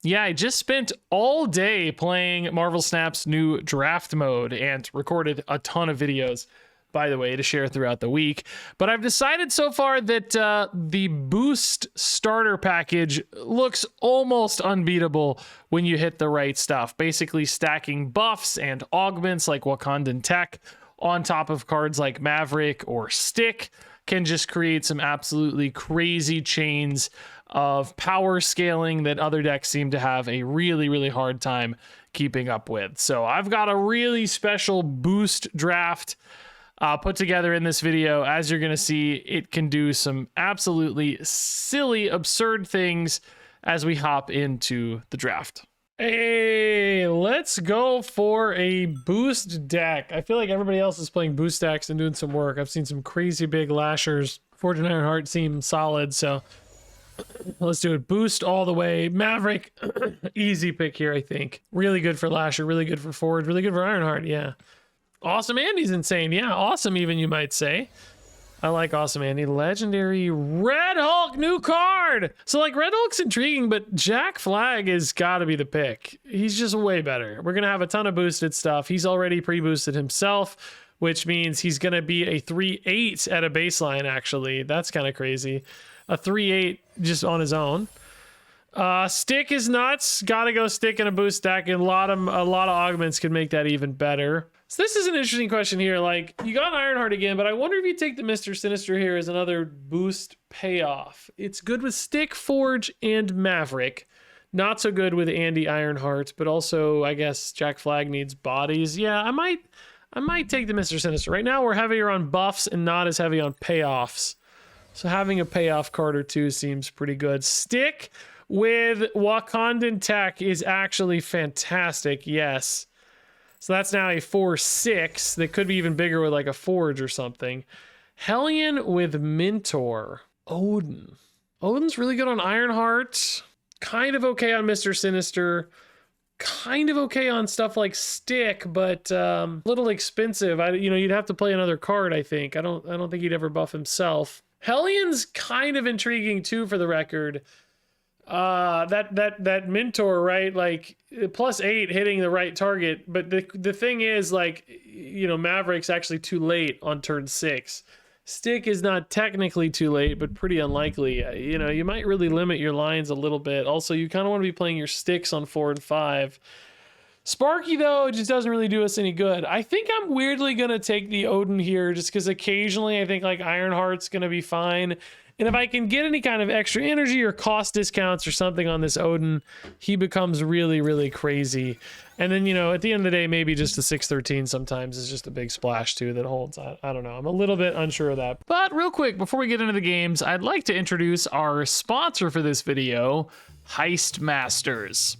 Yeah, I just spent all day playing Marvel Snap's new draft mode and recorded a ton of videos, by the way, to share throughout the week. But I've decided so far that the Boost starter package looks almost unbeatable when you hit the right stuff. Basically stacking buffs and augments like Wakandan Tech on top of cards like Maverick or Stick can just create some absolutely crazy chains of power scaling that other decks seem to have a really, really hard time keeping up with. So I've got a really special Boost draft put together in this video. As you're going to see, it can do some absolutely silly, absurd things as we hop into the draft. Hey, let's go for a Boost deck. I feel like everybody else is playing Boost decks and doing some work. I've seen some crazy big lashers. Forge and Ironheart seem solid, so let's do it. Boost all the way. Maverick, easy pick here, I think. Really good for Lasher, really good for Forge, really good for Ironheart, yeah. Awesome Andy's insane. Yeah, awesome even, you might say. I like Awesome Andy. Legendary Red Hulk, new card! So, like, Red Hulk's intriguing, but Jack Flag has got to be the pick. He's just way better. We're going to have a ton of boosted stuff. He's already pre-boosted himself, which means he's going to be a 3/8 at a baseline, actually. That's kind of crazy. A 3/8 just on his own. Stick is nuts. Gotta go Stick in a boost deck, and a lot of augments can make that even better. So this is an interesting question here. Like, you got Ironheart again, but I wonder if you take the Mr. Sinister here as another boost payoff. It's good with Stick, Forge, and Maverick. Not so good with Andy Ironheart, but also I guess Jack Flag needs bodies. Yeah, I might take the Mr. Sinister. Right now we're heavier on buffs and not as heavy on payoffs. So having a payoff card or two seems pretty good. Stick with Wakandan Tech is actually fantastic, yes. So that's now a 4/6 that could be even bigger with like a Forge or something. Hellion with Mentor. Odin. Odin's really good on Ironheart. Kind of okay on Mr. Sinister. Kind of okay on stuff like Stick, but a little expensive. You'd have to play another card, I think. I don't think he'd ever buff himself. Hellion's kind of intriguing too, for the record. That Mentor, right? Like +8 hitting the right target, but the thing is, like, Maverick's actually too late on turn 6. Stick is not technically too late, but pretty unlikely. You might really limit your lines a little bit. Also, you kind of want to be playing your Sticks on 4 and 5. Sparky, though, just doesn't really do us any good. I think I'm weirdly going to take the Odin here just because occasionally I think like Ironheart's going to be fine. And if I can get any kind of extra energy or cost discounts or something on this Odin, he becomes really, really crazy. And then, at the end of the day, maybe just a 6/13 sometimes is just a big splash too that holds. I don't know. I'm a little bit unsure of that. But real quick, before we get into the games, I'd like to introduce our sponsor for this video, Heist Masters.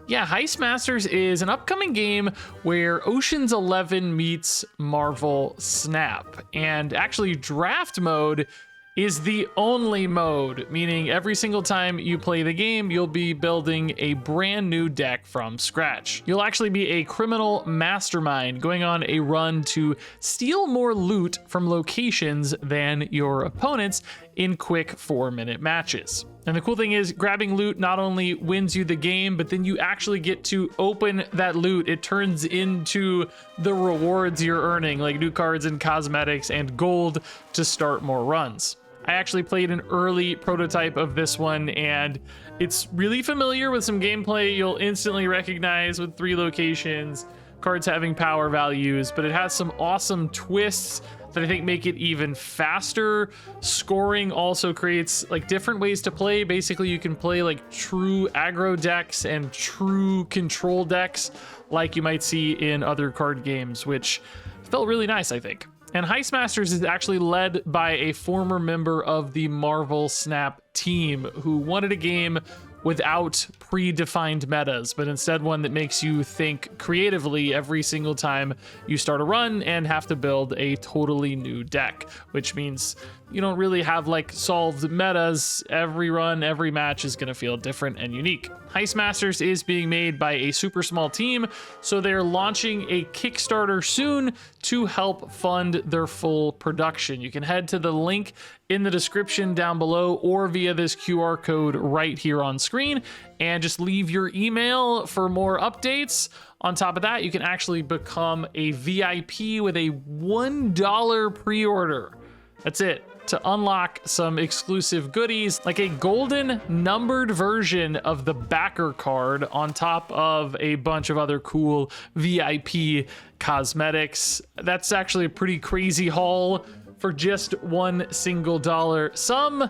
Yeah, Heist Masters is an upcoming game where Ocean's 11 meets Marvel Snap. And actually, draft mode is the only mode, meaning every single time you play the game, you'll be building a brand new deck from scratch. You'll actually be a criminal mastermind going on a run to steal more loot from locations than your opponents in quick 4-minute matches. And the cool thing is, grabbing loot not only wins you the game, but then you actually get to open that loot. It turns into the rewards you're earning, like new cards and cosmetics and gold to start more runs. I actually played an early prototype of this one, and it's really familiar with some gameplay you'll instantly recognize with 3 locations, cards having power values, but it has some awesome twists that I think make it even faster. Scoring also creates like different ways to play. Basically, you can play like true aggro decks and true control decks like you might see in other card games, which felt really nice, I think. And Heist Masters is actually led by a former member of the Marvel Snap team who wanted a game without predefined metas, but instead one that makes you think creatively every single time you start a run and have to build a totally new deck, which means you don't really have like solved metas. Every run, every match is going to feel different and unique. Heist Masters is being made by a super small team, so they're launching a Kickstarter soon to help fund their full production. You can head to the link in the description down below or via this QR code right here on screen and just leave your email for more updates. On top of that, you can actually become a VIP with a $1 pre-order. That's it. To unlock some exclusive goodies, like a golden numbered version of the backer card on top of a bunch of other cool VIP cosmetics. That's actually a pretty crazy haul for just $1 single. Some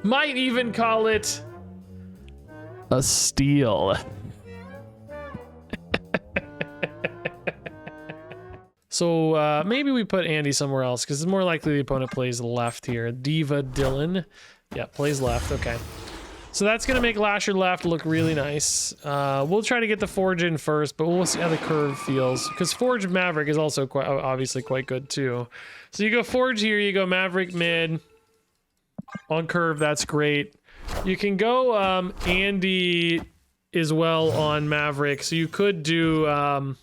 might even call it a steal. So maybe we put Andy somewhere else because it's more likely the opponent plays left here. Diva Dylan. Yeah, plays left. Okay. So that's going to make Lasher left look really nice. We'll try to get the Forge in first, but we'll see how the curve feels. Because Forge Maverick is also quite, obviously quite good too. So you go Forge here, you go Maverick mid. On curve, that's great. You can go Andy as well on Maverick. So you could do...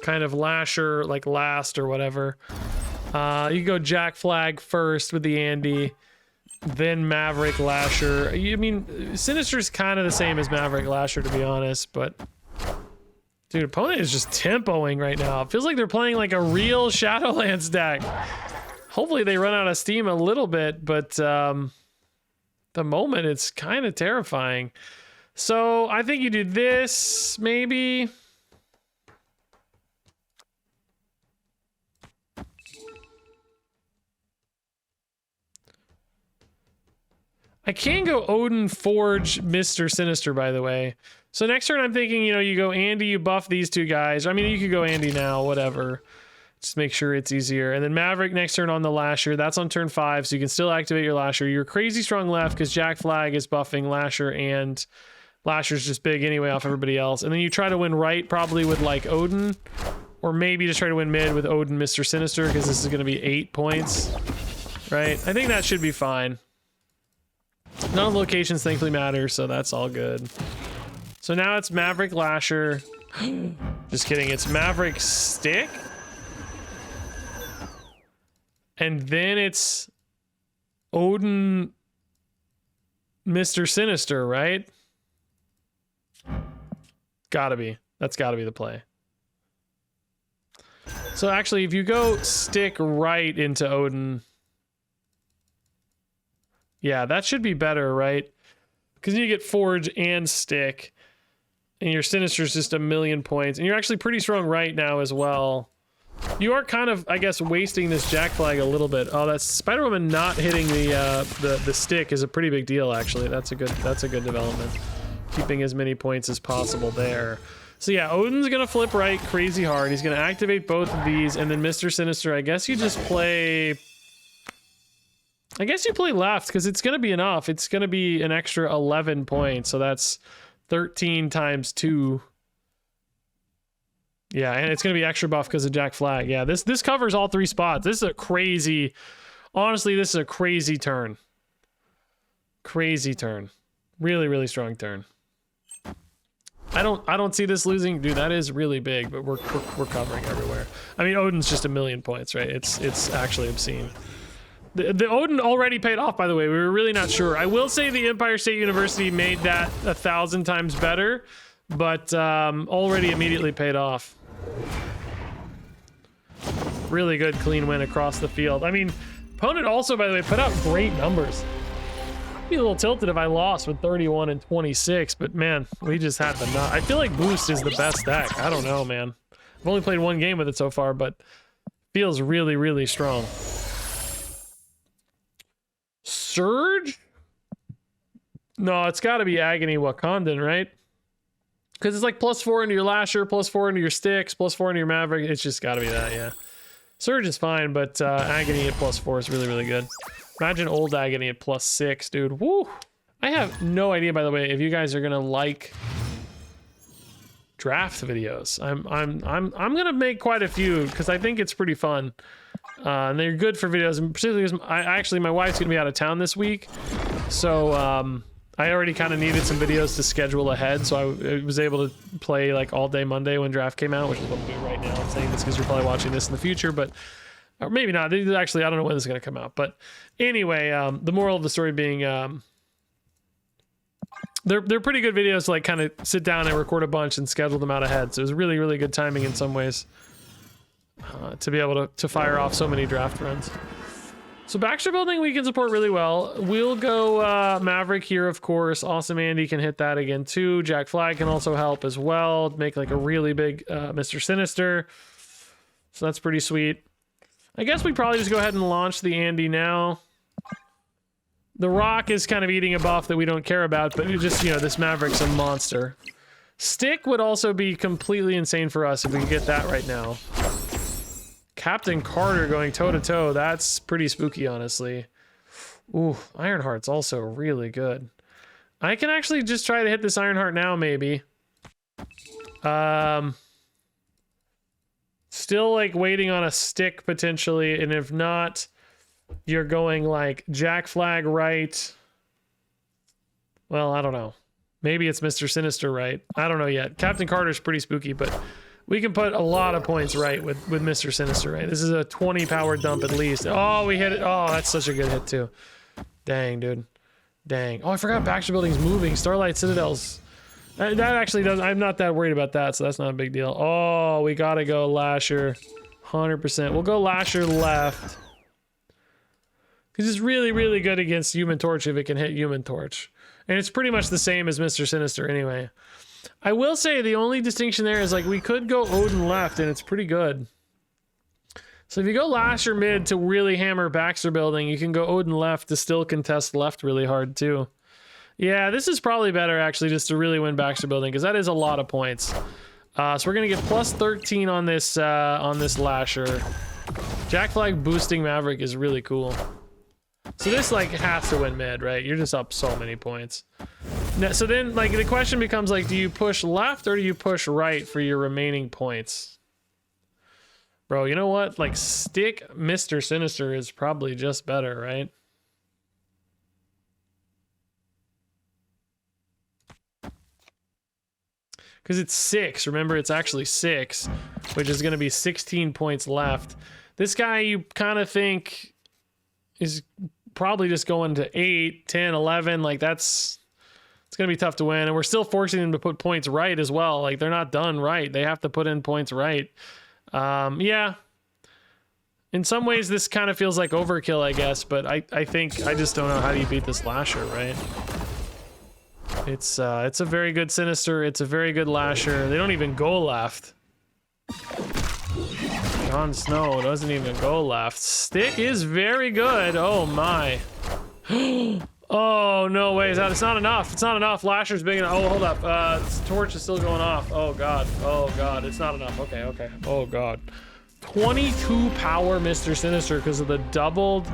kind of Lasher like last or whatever. You go Jack Flag first with the Andy, then Maverick Lasher. I mean, Sinister's kind of the same as Maverick Lasher, to be honest, but dude, opponent is just tempoing right now. It feels like they're playing like a real Shadowlands deck. Hopefully they run out of steam a little bit, but the moment it's kind of terrifying. So I think you do this maybe. I can go Odin, Forge, Mr. Sinister, by the way. So next turn I'm thinking, you know, you go Andy, you buff these two guys. I mean, you could go Andy now, whatever. Just make sure it's easier. And then Maverick next turn on the Lasher. That's on turn 5, so you can still activate your Lasher. You're crazy strong left because Jack Flag is buffing Lasher, and Lasher's just big anyway off everybody else. And then you try to win right, probably with like Odin. Or maybe just try to win mid with Odin, Mr. Sinister, because this is going to be 8 points. Right? I think that should be fine. None of the locations thankfully matter, so that's all good. So now it's Maverick Lasher. Just kidding, it's Maverick Stick. And then it's Odin Mr. Sinister, right? Gotta be. That's gotta be the play. So actually, if you go Stick right into Odin... Yeah, that should be better, right? Because you get Forge and Stick, and your Sinister's just 1,000,000 points, and you're actually pretty strong right now as well. You are kind of, I guess, wasting this Jack Flag a little bit. Oh, that's Spider-Woman not hitting the Stick is a pretty big deal, actually. That's a good development. Keeping as many points as possible there. So yeah, Odin's gonna flip right crazy hard. He's gonna activate both of these, and then Mr. Sinister, I guess you just play... I guess you play left because it's going to be enough. It's going to be an extra 11 points. So that's 13 times 2. Yeah, and it's going to be extra buff because of Jack Flag. Yeah, this covers all 3 spots. This is a crazy... Honestly, this is a crazy turn. Crazy turn. Really, really strong turn. I don't see this losing. Dude, that is really big, but we're covering everywhere. I mean, Odin's just 1,000,000 points, right? It's actually obscene. The Odin already paid off, by the way. We were really not sure. I will say the Empire State University made that 1,000 times better, but already immediately paid off. Really good, clean win across the field. I mean, opponent also, by the way, put out great numbers. I'd be a little tilted if I lost with 31 and 26, but man, we just had the nut. I feel like Boost is the best deck. I don't know, man. I've only played 1 game with it so far, but feels really, really strong. Surge? No, it's got to be Agony Wakandan, right? Because it's like +4 into your Lasher, +4 into your Sticks, +4 into your Maverick. It's just got to be that, yeah. Surge is fine, but Agony at +4 is really, really good. Imagine old Agony at +6, dude. Woo! I have no idea, by the way, if you guys are going to like draft videos. I'm gonna make quite a few because I think it's pretty fun. And they're good for videos, and particularly because my wife's gonna be out of town this week, so I already kind of needed some videos to schedule ahead, so I was able to play like all day Monday when draft came out, which is what I'm doing right now. I'm saying this because you're probably watching this in the future, but or maybe not. Actually, I don't know when this is gonna come out, but anyway, the moral of the story being, they're pretty good videos to like kind of sit down and record a bunch and schedule them out ahead. So it was really, really good timing in some ways to be able to fire off so many draft runs. So Baxter building we can support really well. We'll go Maverick here, of course. Awesome Andy can hit that again too. Jack Flag can also help as well. Make like a really big Mr. Sinister. So that's pretty sweet. I guess we probably just go ahead and launch the Andy now. The Rock is kind of eating a buff that we don't care about, but it just, you know, this Maverick's a monster. Stick would also be completely insane for us if we could get that right now. Captain Carter going toe-to-toe. That's pretty spooky, honestly. Ooh, Ironheart's also really good. I can actually just try to hit this Ironheart now, maybe. Still, like, waiting on a stick, potentially, and if not, you're going, like, Jack Flag right. Well, I don't know. Maybe it's Mr. Sinister right. I don't know yet. Captain Carter's pretty spooky, but we can put a lot of points right with Mr. Sinister, right? This is a 20 power dump at least. Oh, we hit it. Oh, that's such a good hit, too. Dang, dude. Dang. Oh, I forgot Baxter Building's moving. Starlight Citadel's... That actually doesn't... I'm not that worried about that, so that's not a big deal. Oh, we gotta go Lasher. 100%. We'll go Lasher left. Because it's really, really good against Human Torch if it can hit Human Torch. And it's pretty much the same as Mr. Sinister anyway. I will say the only distinction there is like we could go Odin left and it's pretty good. So if you go Lasher mid to really hammer Baxter Building, you can go Odin left to still contest left really hard too. Yeah, this is probably better actually just to really win Baxter Building because that is a lot of points. So we're gonna get plus 13 on this Lasher. Jack Flag boosting Maverick is really cool. So this like has to win mid, right? You're just up so many points. Now, so then like the question becomes like, do you push left or do you push right for your remaining points? Bro, you know what? Like stick Mr. Sinister is probably just better, right? Because it's 6. Remember, it's actually 6, which is going to be 16 points left. This guy you kind of think is probably just going to 8, 10, 11. Like it's going to be tough to win. And we're still forcing them to put points right as well. Like they're not done right. They have to put in points right. Yeah. In some ways, this kind of feels like overkill, I guess. But I think I just don't know how do you beat this Lasher, right? It's a very good Sinister. It's a very good Lasher. They don't even go left. Jon Snow doesn't even go left. Stick is very good. Oh my. Oh no way. It's not enough. It's not enough. Lasher's big enough. Oh, hold up. Torch is still going off. Oh god. Oh god. It's not enough. Okay, okay. Oh god. 22 power Mr. Sinister because of the doubled.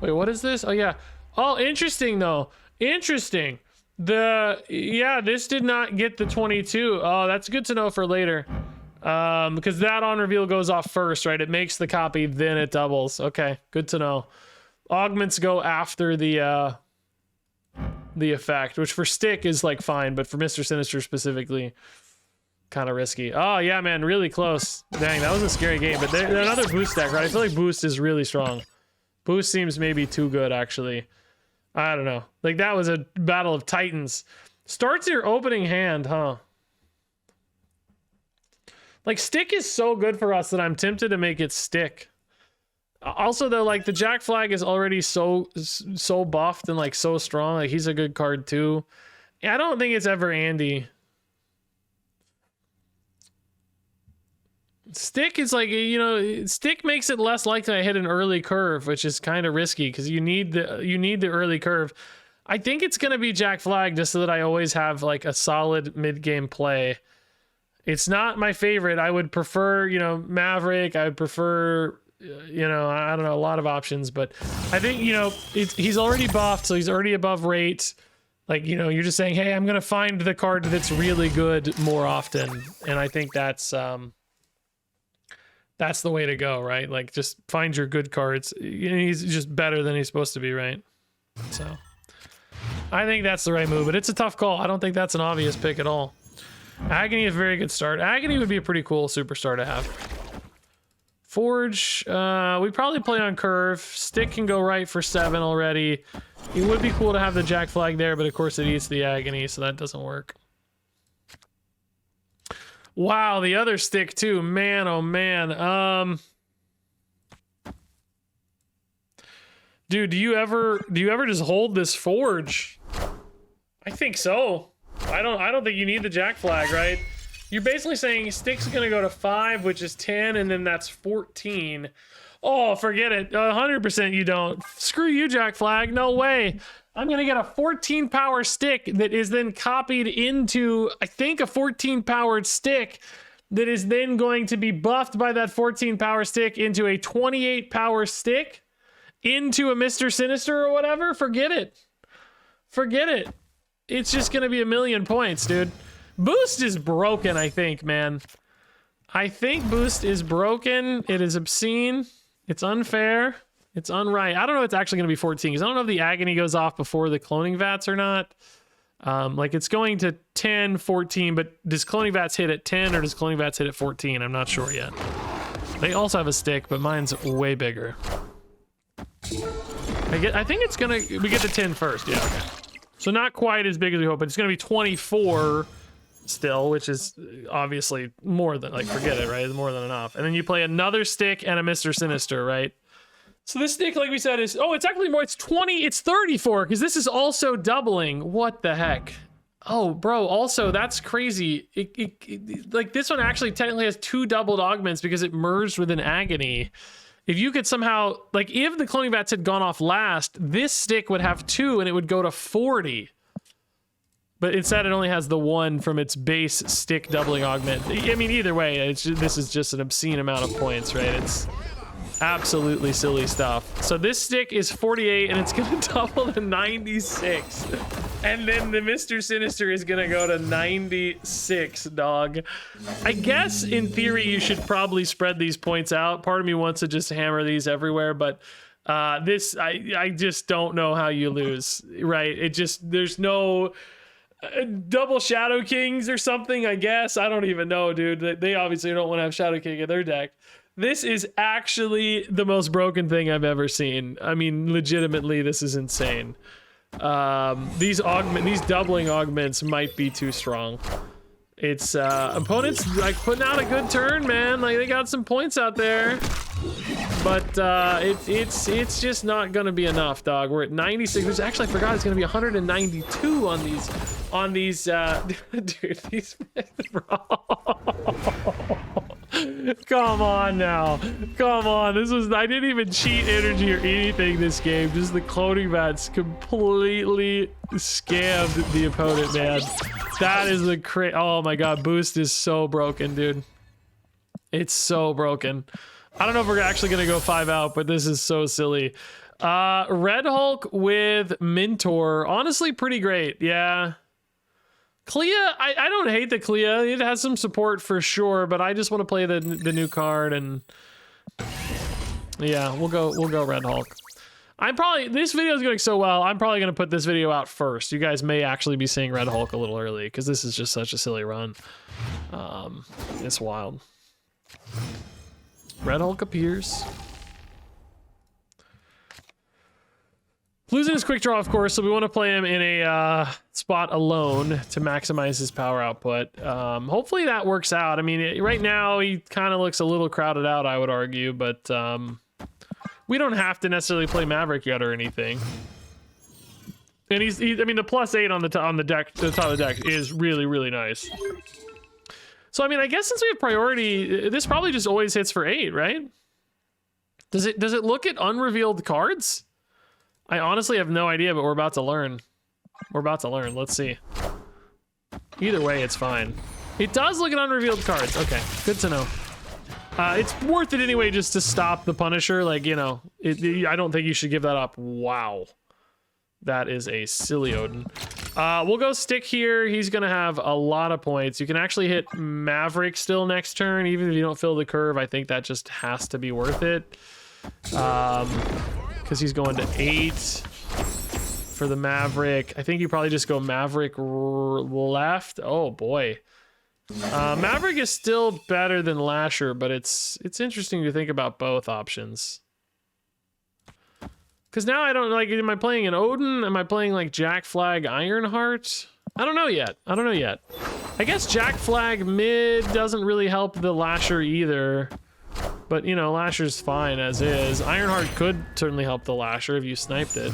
Wait, what is this? Oh yeah. Oh, interesting though. Interesting. Yeah, this did not get the 22. Oh, that's good to know for later. Because that on reveal goes off first, right? It makes the copy, then it doubles. Okay, good to know. Augments go after the effect, which for Stick is like fine, but for Mr. Sinister specifically, kind of risky. Oh yeah, man, really close. Dang, that was a scary game. But they're another boost deck, right? I feel like boost is really strong. Boost seems maybe too good, actually. I don't know. Like that was a battle of titans. Starts your opening hand, huh? Like Stick is so good for us that I'm tempted to make it Stick. Also though, like the Jack Flag is already so buffed and like so strong. Like he's a good card too. I don't think it's ever Andy. Stick is like, you know, Stick makes it less likely I hit an early curve, which is kind of risky because you need the early curve. I think it's gonna be Jack Flag just so that I always have like a solid mid game play. It's not my favorite. I would prefer, you know, Maverick. I would prefer, you know, I don't know, a lot of options, but I think, you know, he's already buffed, so he's already above rate. Like, you know, you're just saying, hey, I'm gonna find the card that's really good more often, and I think that's the way to go, right? Like, just find your good cards. He's just better than he's supposed to be, right? So I think that's the right move, but it's a tough call. I don't think that's an obvious pick at all. Agony is a very good start. Agony would be a pretty cool superstar to have. Forge, we probably play on curve. Stick can go right for 7 already. It would be cool to have the Jack flag there, but of course it eats the Agony, so that doesn't work. Wow, the other stick too. Man, oh man. Dude, do you ever just hold this Forge? I think so. I don't think you need the Jack flag, right? You're basically saying Stick's gonna go to 5, which is 10, and then that's 14. Oh, forget it. 100% you don't. Screw you, Jack flag. No way. I'm gonna get a 14 power stick that is then copied into, I think, a 14 powered stick that is then going to be buffed by that 14 power stick into a 28 power stick into a Mr. Sinister or whatever. Forget it. Forget it. It's just gonna be a million points, dude. Boost is broken, I think, man. I think Boost is broken. It is obscene. It's unfair. It's unright. I don't know if it's actually going to be 14, because I don't know if the Agony goes off before the cloning vats or not. Like, it's going to 10, 14, but does cloning vats hit at 10 or does cloning vats hit at 14? I'm not sure yet. They also have a stick, but mine's way bigger. I think it's going to... We get to 10 first. Yeah, okay. So not quite as big as we hope, but it's going to be 24... still, which is obviously more than, like, forget it, right? It's more than enough. And then you play another stick and a Mr. Sinister, right? So this stick, like we said, is, oh, it's actually more, it's 20, it's 34, because this is also doubling. What the heck? Oh, bro, also, that's crazy. Like, this one actually technically has 2 doubled augments because it merged with an Agony. If you could somehow, like, if the cloning vats had gone off last, this stick would have 2 and it would go to 40. But instead, it only has the 1 from its base stick doubling augment. I mean, either way, this is just an obscene amount of points, right? It's absolutely silly stuff. So this stick is 48, and it's going to double to 96. And then the Mr. Sinister is going to go to 96, dog. I guess, in theory, you should probably spread these points out. Part of me wants to just hammer these everywhere, but... I just don't know how you lose, right? It just... There's no... double Shadow Kings or something, I guess. I don't even know, dude. They obviously don't want to have Shadow King in their deck. This is actually the most broken thing I've ever seen. I mean, legitimately, this is insane. These doubling augments might be too strong. It's opponents like putting out a good turn, man. Like, they got some points out there, but it's just not gonna be enough, dog. We're at 96. Which actually, I forgot it's gonna be 192 on these dude, these bro. Come on now, come on. I didn't even cheat energy or anything this game. Just the cloning vats completely scammed the opponent, man. That is the oh my god, Boost is so broken, dude. It's so broken. I don't know if we're actually gonna go 5 out, but this is so silly. Red Hulk with Mentor, honestly pretty great. Yeah. Clea, I don't hate the Clea. It has some support for sure, but I just want to play the new card, and yeah, we'll go Red Hulk. This video is going so well, I'm probably going to put this video out first. You guys may actually be seeing Red Hulk a little early, because this is just such a silly run. It's wild. Red Hulk appears. Losing his quick draw, of course, so we want to play him in a spot alone to maximize his power output. Hopefully that works out. I mean, right now he kind of looks a little crowded out, I would argue, but we don't have to necessarily play Maverick yet or anything. And I mean, the +8 on the top of the deck is really, really nice. So I mean, I guess since we have priority, this probably just always hits for 8, right? Does it look at unrevealed cards? I honestly have no idea, but we're about to learn. We're about to learn. Let's see. Either way, it's fine. It does look at unrevealed cards. Okay, good to know. It's worth it anyway just to stop the Punisher. Like, you know, I don't think you should give that up. Wow. That is a silly Odin. We'll go stick here. He's going to have a lot of points. You can actually hit Maverick still next turn, even if you don't fill the curve. I think that just has to be worth it. Because he's going to 8 for the Maverick. I think you probably just go Maverick left. Oh, boy. Maverick is still better than Lasher, but it's interesting to think about both options. Because now I don't, like, am I playing an Odin? Am I playing, like, Jack Flag Ironheart? I don't know yet. I guess Jack Flag mid doesn't really help the Lasher either. But, you know, Lasher's fine as is. Ironheart could certainly help the Lasher if you sniped it.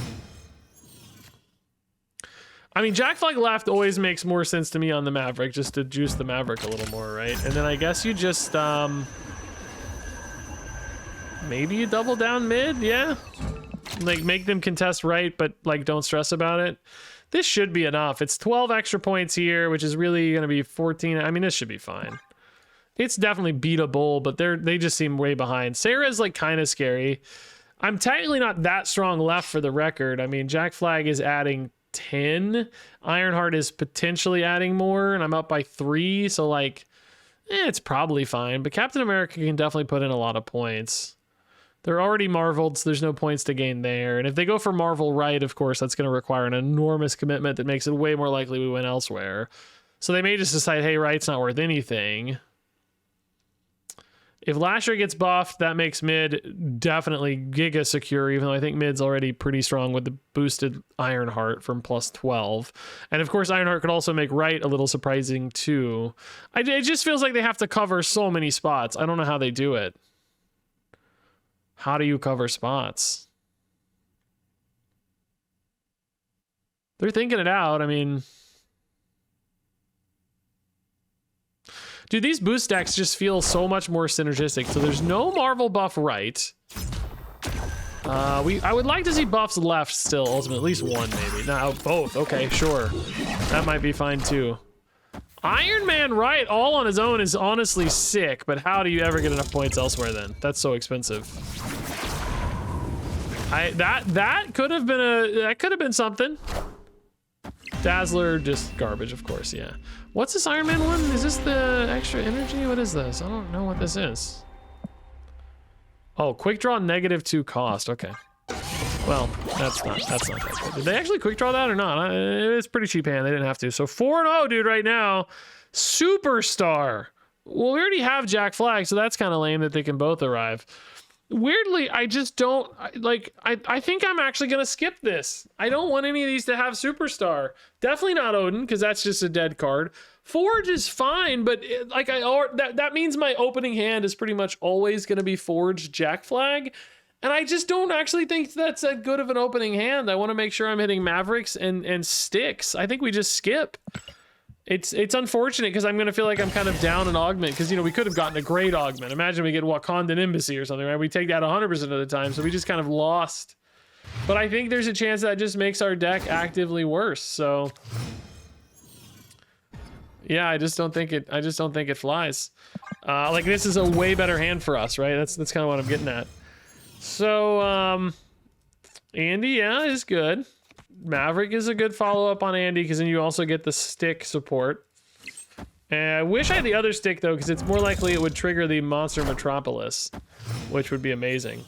I mean, Jack Flag left always makes more sense to me on the Maverick, just to juice the Maverick a little more, right? And then I guess you just, maybe you double down mid, yeah? Like, make them contest right, but, like, don't stress about it. This should be enough. It's 12 extra points here, which is really going to be 14. I mean, this should be fine. It's definitely beatable, but they just seem way behind. Sarah's, like, kind of scary. I'm technically not that strong left for the record. I mean, Jack Flag is adding 10. Ironheart is potentially adding more, and I'm up by 3, so, like, it's probably fine. But Captain America can definitely put in a lot of points. They're already Marveled, so there's no points to gain there. And if they go for Marvel right, of course, that's going to require an enormous commitment that makes it way more likely we win elsewhere. So they may just decide, hey, right's not worth anything. If Lasher gets buffed, that makes mid definitely giga secure, even though I think mid's already pretty strong with the boosted Ironheart from plus 12. And of course, Ironheart could also make right a little surprising too. It just feels like they have to cover so many spots. I don't know how they do it. How do you cover spots? They're thinking it out. I mean, dude, these boost decks just feel so much more synergistic. So there's no Marvel buff right. I would like to see buffs left still, ultimately. At least one, maybe. No, both. Okay, sure. That might be fine too. Iron Man right all on his own is honestly sick, but how do you ever get enough points elsewhere then? That's so expensive. That could have been something. Dazzler, just garbage, of course, yeah. What's this Iron Man one? Is this the extra energy? What is this? I don't know what this is. Oh, quick draw -2 cost. Okay. Well, that's not that good. Did they actually quick draw that or not? It's pretty cheap hand. They didn't have to. So 4-0, dude, right now. Superstar. Well, we already have Jack Flag, so that's kind of lame that they can both arrive. Weirdly, I just don't, like, I think I'm actually going to skip this. I don't want any of these to have Superstar. Definitely not Odin, because that's just a dead card. Forge is fine, but that means my opening hand is pretty much always going to be Forge Jack Flag. And I just don't actually think that's that good of an opening hand. I want to make sure I'm hitting Mavericks and sticks. I think we just skip. It's unfortunate because I'm going to feel like I'm kind of down an augment because, you know, we could have gotten a great augment. Imagine we get Wakandan Embassy or something, right? We take that 100% of the time, so we just kind of lost. But I think there's a chance that just makes our deck actively worse. So yeah, I just don't think it flies. Like, this is a way better hand for us, right? That's kind of what I'm getting at. So Andy, yeah, is good. Maverick is a good follow-up on Andy because then you also get the stick support. And I wish I had the other stick though, because it's more likely it would trigger the Monster Metropolis, which would be amazing.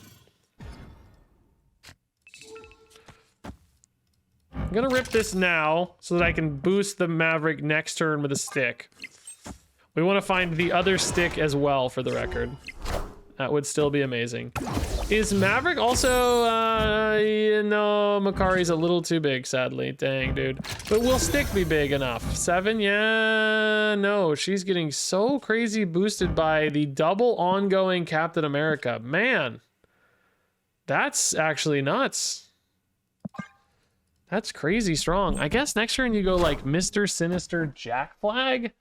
I'm gonna rip this now so that I can boost the Maverick next turn with a stick. We want to find the other stick as well, for the record. That would still be amazing. Is Maverick also, no, Makari's a little too big, sadly. Dang, dude. But will stick be big enough? 7? Yeah, no. She's getting so crazy boosted by the double ongoing Captain America. Man, that's actually nuts. That's crazy strong. I guess next turn you go like Mr. Sinister Jack Flag?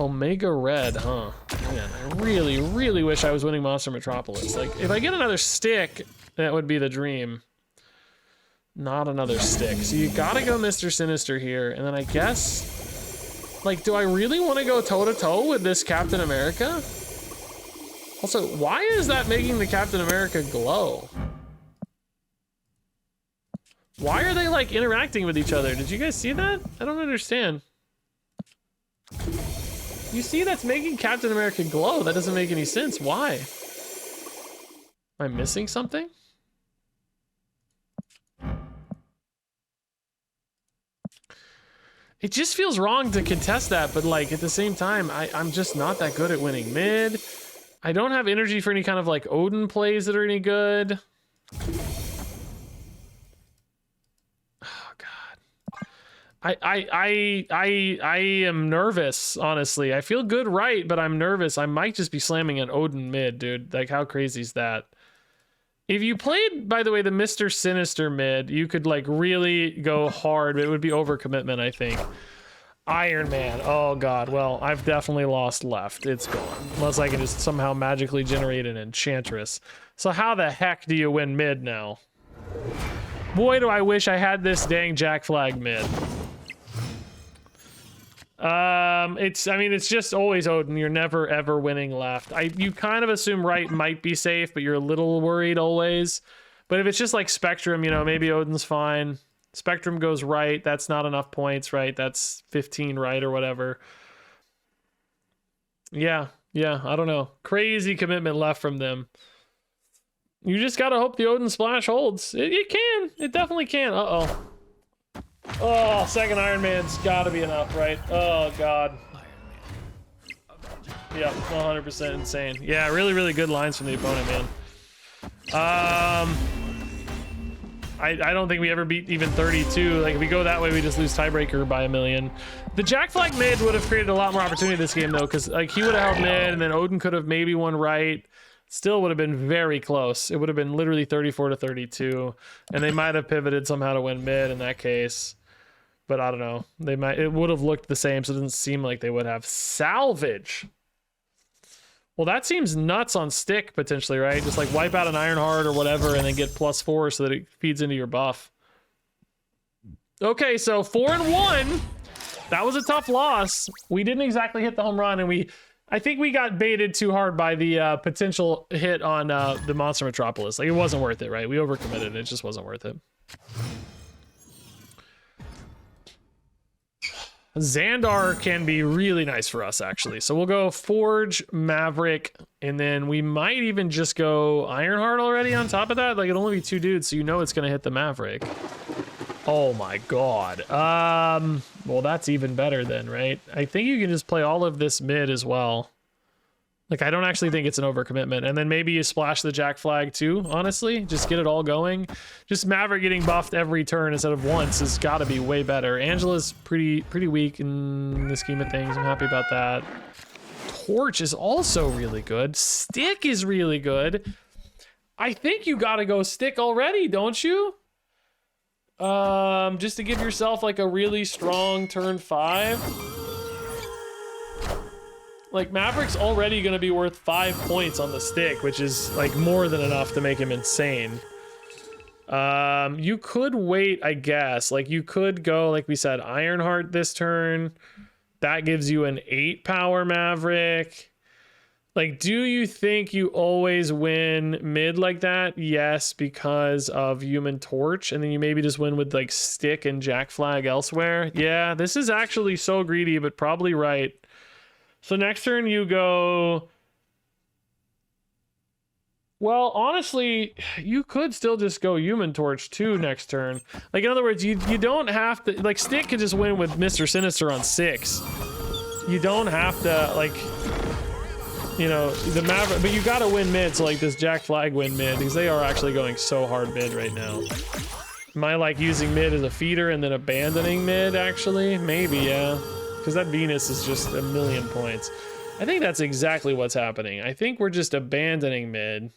Omega Red, huh? Man, I really, really wish I was winning Monster Metropolis. Like, if I get another stick, that would be the dream. Not another stick. So you gotta go Mr. Sinister here, and then I guess... Like, do I really want to go toe-to-toe with this Captain America? Also, why is that making the Captain America glow? Why are they like interacting with each other? Did you guys see that? I don't understand. You see that's making Captain America glow. That doesn't make any sense. Why? Am I missing something? It just feels wrong to contest that, but like at the same time, I'm just not that good at winning mid. I don't have energy for any kind of like Odin plays that are any good. Oh God. I am nervous, honestly. I feel good right, but I'm nervous. I might just be slamming an Odin mid, dude. Like how crazy is that? If you played, by the way, the Mr. Sinister mid, you could like really go hard, but it would be overcommitment, I think. Iron Man, oh God, well, I've definitely lost left. It's gone. Unless I can just somehow magically generate an Enchantress. So how the heck do you win mid now? Boy, do I wish I had this dang Jack Flag mid. It's just always Odin. You're never ever winning left. You kind of assume right might be safe, but you're a little worried always. But if it's just like Spectrum, you know, maybe Odin's fine. Spectrum goes right. That's not enough points, right? That's 15 right or whatever. Yeah, I don't know. Crazy commitment left from them. You just gotta hope the Odin splash holds. It can. It definitely can. Uh-oh. Oh, second Iron Man's gotta be enough, right? Oh, God. Yeah, 100% insane. Yeah, really, really good lines from the opponent, man. I don't think we ever beat even 32. Like, if we go that way, we just lose tiebreaker by 1 million. The Jack Flag mid would have created a lot more opportunity this game, though, because, like, he would have held mid, and then Odin could have maybe won right. Still would have been very close. It would have been literally 34 to 32, and they might have pivoted somehow to win mid in that case. But I don't know. It would have looked the same, so it doesn't seem like they would have. Salvage. Well, that seems nuts on stick, potentially, right? Just like wipe out an Ironheart or whatever and then get +4 so that it feeds into your buff. Okay, so 4-1. That was a tough loss. We didn't exactly hit the home run, and I think we got baited too hard by the potential hit on the Monster Metropolis. Like, it wasn't worth it, right? We overcommitted. It just wasn't worth it. Xandar can be really nice for us, actually. So we'll go Forge, Maverick, and then we might even just go Ironheart already on top of that. Like, it'll only be 2 dudes, so you know it's going to hit the Maverick. Oh my God. Well, that's even better then, right? I think you can just play all of this mid as well. Like, I don't actually think it's an overcommitment. And then maybe you splash the Jack Flag too, honestly. Just get it all going. Just Maverick getting buffed every turn instead of once has got to be way better. Angela's pretty weak in the scheme of things. I'm happy about that. Torch is also really good. Stick is really good. I think you got to go Stick already, don't you? Just to give yourself like a really strong turn 5. Like, Maverick's already going to be worth 5 points on the stick, which is, like, more than enough to make him insane. You could wait, I guess. Like, you could go, like we said, Ironheart this turn. That gives you an 8 power Maverick. Like, do you think you always win mid like that? Yes, because of Human Torch. And then you maybe just win with, like, Stick and Jack Flag elsewhere. Yeah, this is actually so greedy, but probably right. So next turn you go... Well, honestly, you could still just go Human Torch too next turn. Like, in other words, you don't have to... Like, Stick could just win with Mr. Sinister on 6. You don't have to, like... You know, the Maverick... But you gotta win mid, so, like, does Jack Flag win mid? Because they are actually going so hard mid right now. Am I, like, using mid as a feeder and then abandoning mid, actually? Maybe, yeah. Because that Venus is just 1 million points. I think that's exactly what's happening. I think we're just abandoning mid.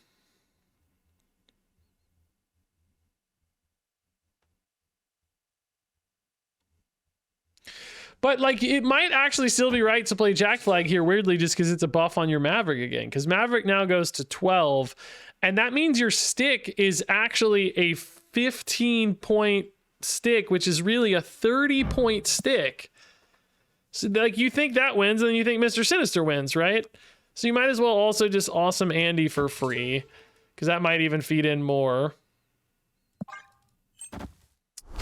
But, like, it might actually still be right to play Jack Flag here, weirdly, just because it's a buff on your Maverick again. Because Maverick now goes to 12. And that means your stick is actually a 15-point stick, which is really a 30-point stick. So, like, you think that wins, and then you think Mr. Sinister wins, right? So you might as well also just awesome Andy for free, because that might even feed in more.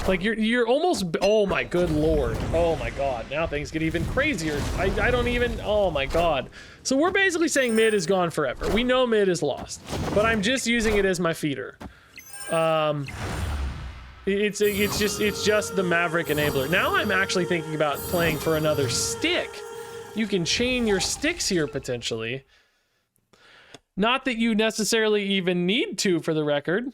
Like you're almost, oh my good lord. Oh my god, now things get even crazier. I don't even, oh my god. So we're basically saying mid is gone forever. We know mid is lost, but I'm just using it as my feeder. It's just the Maverick enabler. Now I'm actually thinking about playing for another stick. You can chain your sticks here potentially. Not that you necessarily even need to, for the record.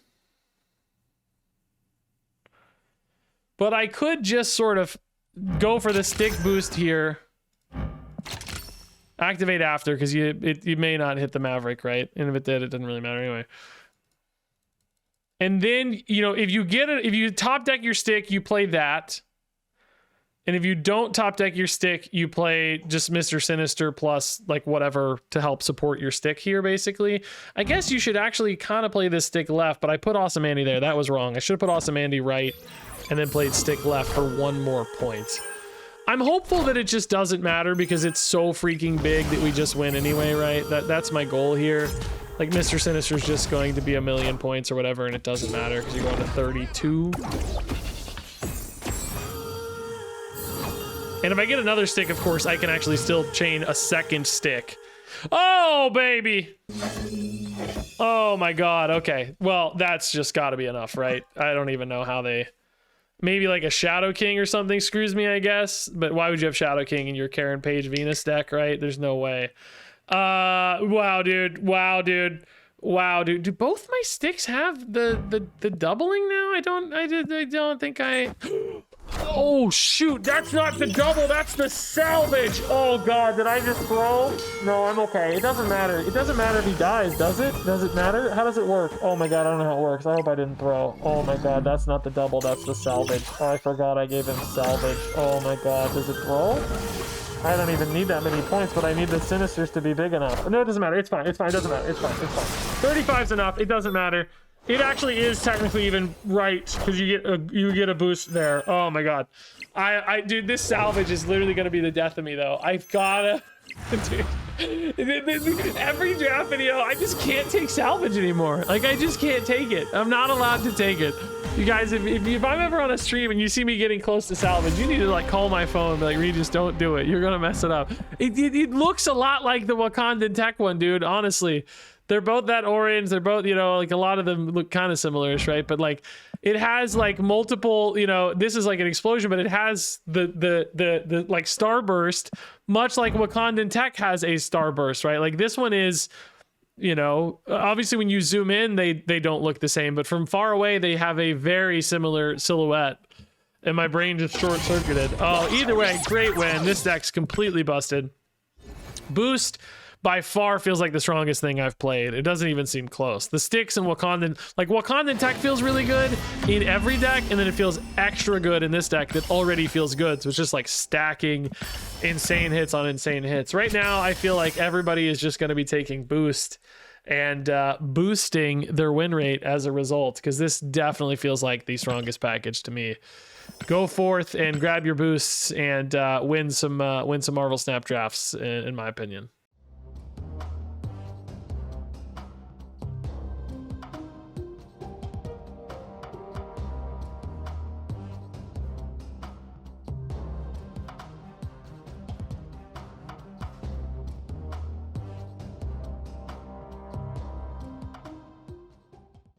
But I could just sort of go for the stick boost here. Activate after, because you may not hit the Maverick, right? And if it did, it doesn't really matter anyway. And then, you know, if you top deck your stick, you play that. And if you don't top deck your stick, you play just Mr. Sinister plus like whatever to help support your stick here, basically. I guess you should actually kind of play this stick left, but I put Awesome Andy there. That was wrong. I should have put Awesome Andy right and then played stick left for one more point. I'm hopeful that it just doesn't matter because it's so freaking big that we just win anyway, right? That's my goal here. Like Mr. Sinister's just going to be 1,000,000 points or whatever, and it doesn't matter because you're going to 32. And if I get another stick, of course, I can actually still chain a second stick. Oh, baby. Oh my god, okay. Well, that's just gotta be enough, right? I don't even know how they... Maybe like a Shadow King or something screws me, I guess. But why would you have Shadow King in your Karen Page Venus deck, right? There's no way. Wow, dude. Wow, dude. Wow, dude. Do both my sticks have the doubling now? I don't think I... Oh, shoot. That's not the double. That's the salvage. Oh, God. Did I just throw? No, I'm okay. It doesn't matter. It doesn't matter if he dies, does it? Does it matter? How does it work? Oh, my God. I don't know how it works. I hope I didn't throw. Oh, my God. That's not the double. That's the salvage. Oh, I forgot I gave him salvage. Oh, my God. Does it throw? I don't even need that many points, but I need the Sinisters to be big enough. No, it doesn't matter. It's fine. It's fine. It doesn't matter. It's fine. It's fine. 35's enough. It doesn't matter. It actually is technically even right because you get a boost there. Oh my god, dude, this salvage is literally gonna be the death of me though. I've gotta, dude. Every draft video, I just can't take salvage anymore. Like I just can't take it. I'm not allowed to take it. You guys, if I'm ever on a stream and you see me getting close to salvage, you need to like call my phone and be like, Regis, don't do it. You're gonna mess it up. It looks a lot like the Wakandan Tech one, dude. Honestly. They're both that orange. They're both, you know, like a lot of them look kind of similar-ish, right? But like it has like multiple, you know, this is like an explosion, but it has the like starburst, much like Wakandan Tech has a starburst, right? Like this one is, you know, obviously when you zoom in, they don't look the same, but from far away, they have a very similar silhouette. And my brain just short-circuited. Oh, either way, great win. This deck's completely busted. Boost by far feels like the strongest thing I've played. It doesn't even seem close. The sticks and Wakandan, like Wakandan Tech feels really good in every deck, and then it feels extra good in this deck that already feels good. So it's just like stacking insane hits on insane hits. Right now, I feel like everybody is just going to be taking boost and boosting their win rate as a result, because this definitely feels like the strongest package to me. Go forth and grab your boosts and win some Marvel Snap drafts, in my opinion.